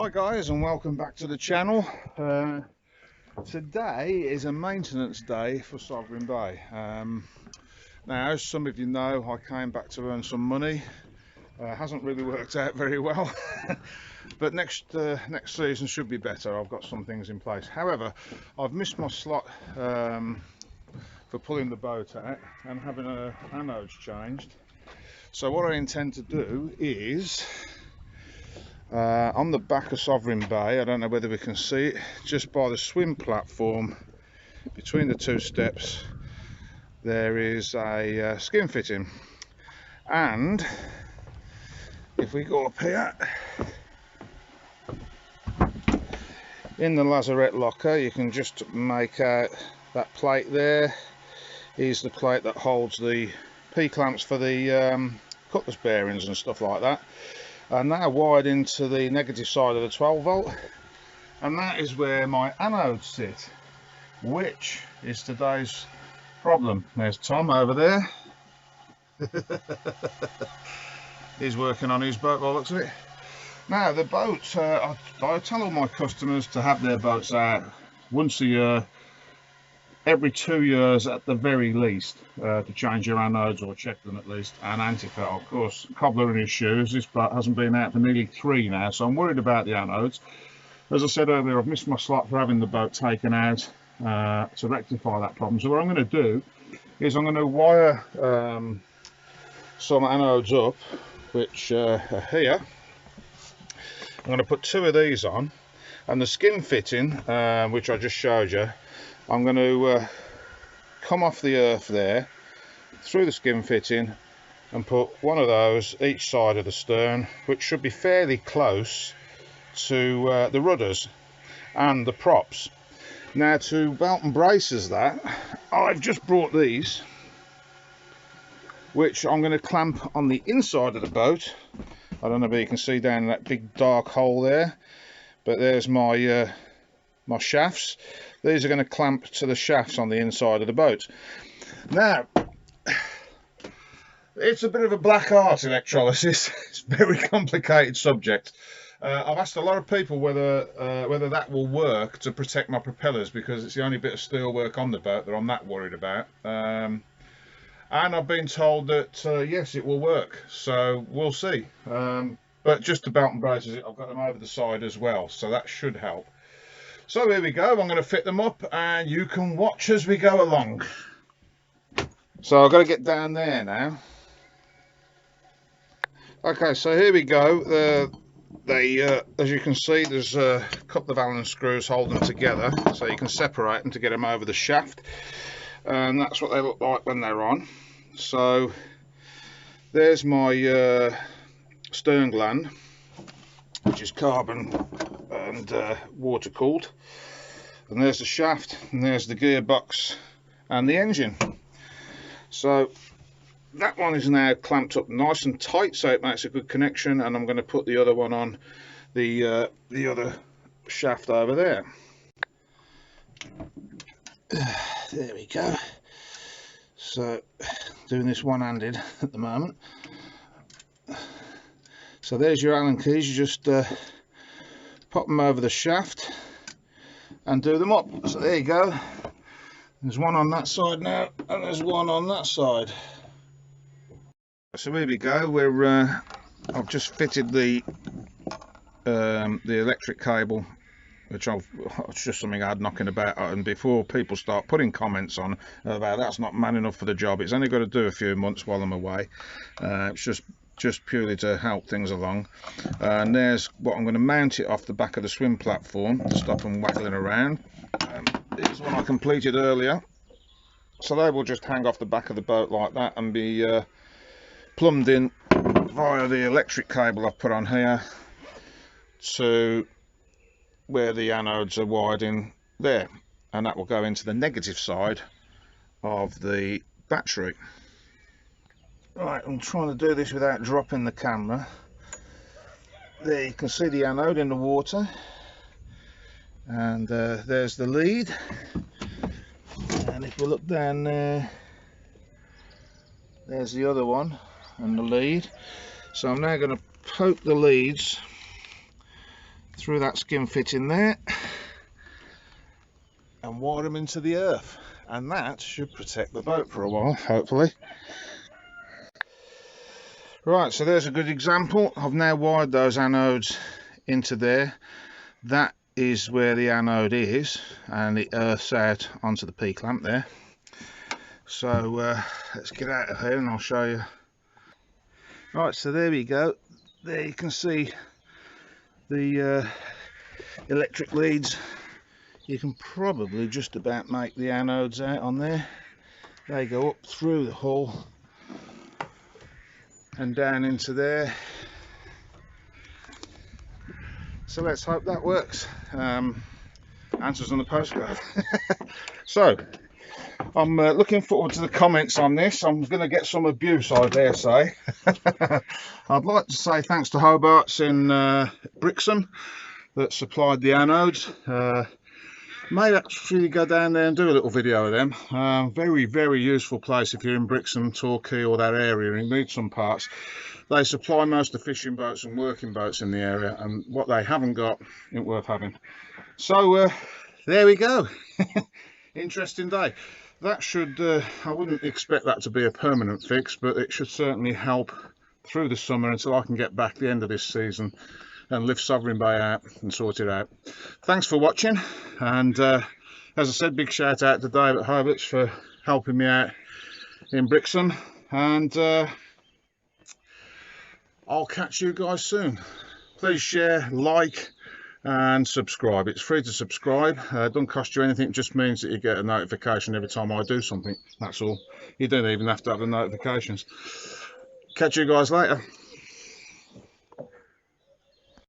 Hi guys, and welcome back to the channel. Today is a maintenance day for Sovereign Bay. Now, as some of you know, I came back to earn some money. Hasn't really worked out very well, but next season should be better. I've got some things in place. However, I've missed my slot for pulling the boat out and having anodes changed. So what I intend to do is, on the back of Sovereign Bay, I don't know whether we can see it, just by the swim platform between the two steps, there is a skin fitting. And if we go up here, in the lazarette locker, you can just make out that plate there is the plate that holds the P-clamps for the cutlass bearings and stuff like that. And now wired into the negative side of the 12 volt, and that is where my anodes sit, which is today's problem. There's Tom over there. He's working on his boat by the looks of it. Now the boat, I tell all my customers to have their boats out once a year, every 2 years at the very least, to change your anodes or check them at least, and anti-fouler. Of course, cobbler in his shoes. This boat hasn't been out for nearly 3 now, so I'm worried about the anodes. As I said earlier, I've missed my slot for having the boat taken out to rectify that problem. So what I'm going to do is I'm going to wire some anodes up, which are here. I'm going to put 2 of these on, and the skin fitting, which I just showed you, I'm going to come off the earth there, through the skin fitting, and put one of those each side of the stern, which should be fairly close to the rudders and the props. Now, to belt and braces that, I've just brought these, which I'm going to clamp on the inside of the boat. I don't know if you can see down that big dark hole there, but there's my my shafts. These are going to clamp to the shafts on the inside of the boat. Now, it's a bit of a black art, electrolysis. It's a very complicated subject. I've asked a lot of people whether that will work to protect my propellers, because it's the only bit of steel work on the boat that I'm that worried about. And I've been told that yes, it will work. So we'll see. But just the belt and braces, I've got them over the side as well, so that should help. So here we go. I'm going to fit them up, and you can watch as we go along. So I've got to get down there now. Okay, so here we go. As you can see, there's a couple of Allen screws holding them together, so you can separate them to get them over the shaft, and that's what they look like when they're on. So there's my stern gland, which is carbon and water cooled, and there's the shaft, and there's the gearbox and the engine. So that one is now clamped up nice and tight, so it makes a good connection, and I'm going to put the other one on the other shaft over there. There we go. So doing this one-handed at the moment. So there's your Allen keys. You just pop them over the shaft and do them up. So there you go. There's one on that side now, and there's one on that side. So here we go. I've just fitted the electric cable, which it's just something I had knocking about, and before people start putting comments on about that's not man enough for the job, it's only got to do a few months while I'm away. It's just purely to help things along. And there's what I'm going to mount it off the back of the swim platform to stop them waggling around. Here's one I completed earlier, so they will just hang off the back of the boat like that and be plumbed in via the electric cable I've put on here to where the anodes are wired in there, and that will go into the negative side of the battery. Right, I'm trying to do this without dropping the camera. There you can see the anode in the water, and there's the lead, and if we look down there, there's the other one and the lead. So I'm now going to poke the leads through that skin fitting there and wire them into the earth, and that should protect the boat for a while, hopefully. Right, so there's a good example. I've now wired those anodes into there. That is where the anode is, and it earths out onto the P clamp there. So let's get out of here and I'll show you. Right, so there we go. There you can see the electric leads. You can probably just about make the anodes out on there. They go up through the hull and down into there. So let's hope that works. Answers on the postcard. So I'm looking forward to the comments on this. I'm going to get some abuse, I dare say. I'd like to say thanks to Hobart's in Brixham that supplied the anodes. May actually go down there and do a little video of them. Very, very useful place if you're in Brixham, Torquay or that area and you need some parts. They supply most of the fishing boats and working boats in the area, and what they haven't got ain't worth having. So there we go. Interesting day. That should, I wouldn't expect that to be a permanent fix, but it should certainly help through the summer until I can get back the end of this season and lift Sovereign Bay out and sort it out. Thanks for watching, and as I said, big shout out to Dave at Hobart's for helping me out in Brixham, and I'll catch you guys soon. Please share, like and subscribe. It's free to subscribe. It doesn't cost you anything, it just means that you get a notification every time I do something, that's all. You don't even have to have the notifications. Catch you guys later.